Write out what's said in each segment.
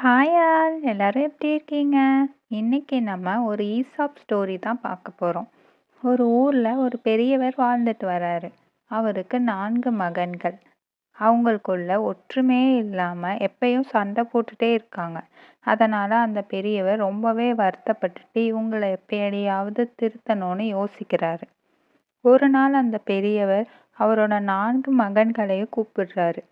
Hi all எல்லாரும் எப்படி இருக்கீங்க? இன்னைக்கு நம்ம ஒரு ஈசாப் ஸ்டோரி தான் பார்க்க போகிறோம். ஒரு ஊரில் ஒரு பெரியவர் வாழ்ந்துட்டு வராரு. அவருக்கு 4 மகன்கள். அவங்களுக்குள்ள ஒற்றுமையே இல்லாமல் எப்பயும் சண்டை போட்டுட்டே இருக்காங்க. அதனால் அந்த பெரியவர் ரொம்பவே வருத்தப்பட்டுட்டு இவங்களை எப்படியாவது திருத்தணும்னு யோசிக்கிறாரு. ஒரு நாள் அந்த பெரியவர் அவரோட 4 மகன்களையும் கூப்பிடுறாரு.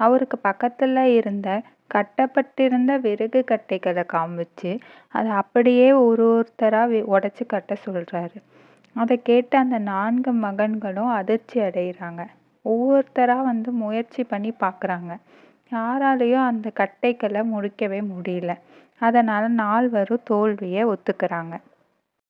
அவருக்கு பக்கத்தில் இருந்த கட்டப்பட்டிருந்த விறகு கட்டைகளை காமிச்சு அதை அப்படியே ஒருத்தராக உடைச்சு கட்ட சொல்கிறாரு. அதை கேட்டு அந்த 4 மகன்களும் அதிர்ச்சி அடைகிறாங்க. ஒவ்வொருத்தராக முயற்சி பண்ணி பார்க்குறாங்க. யாராலையும் அந்த கட்டைகளை முடிக்கவே முடியல. அதனால் 4வரும் தோல்வியை ஒத்துக்கிறாங்க.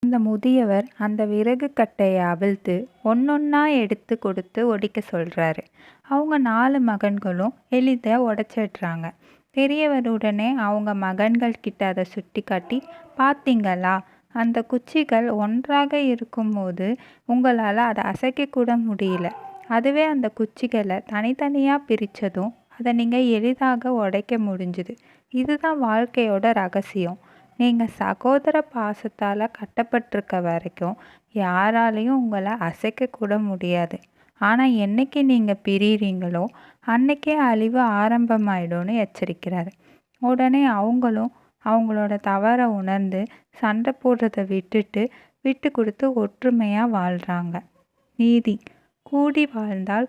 அந்த முதியவர் அந்த விறகு கட்டையை அவிழ்த்து ஒன்னொன்னா எடுத்து கொடுத்து ஒடிக்க சொல்கிறாரு. அவங்க 4 மகன்களும் எளிதாக உடைச்சிடுறாங்க. பெரியவர் உடனே அவங்க மகன்கள் கிட்ட அதை சுட்டி காட்டி, பார்த்தீங்களா, அந்த குச்சிகள் ஒன்றாக இருக்கும்போது உங்களால் அதை அசைக்கக்கூட முடியல. அதுவே அந்த குச்சிகளை தனித்தனியாக பிரித்ததும் அதை நீங்கள் எளிதாக உடைக்க முடிஞ்சுது. இதுதான் வாழ்க்கையோட ரகசியம். நீங்கள் சகோதர பாசத்தால் கட்டப்பட்டிருக்க வரைக்கும் யாராலையும் உங்களை அசைக்கக்கூட முடியாது. ஆனால் என்னைக்கு நீங்கள் பிரிகிறீங்களோ அன்னைக்கே அழிவு ஆரம்பமாயிடும்னு எச்சரிக்கிறாரு. உடனே அவங்களும் அவங்களோட தவறை உணர்ந்து சண்டை போடுறதை விட்டு கொடுத்து ஒற்றுமையாக வாழ்கிறாங்க. நீதி: கூடி வாழ்ந்தால்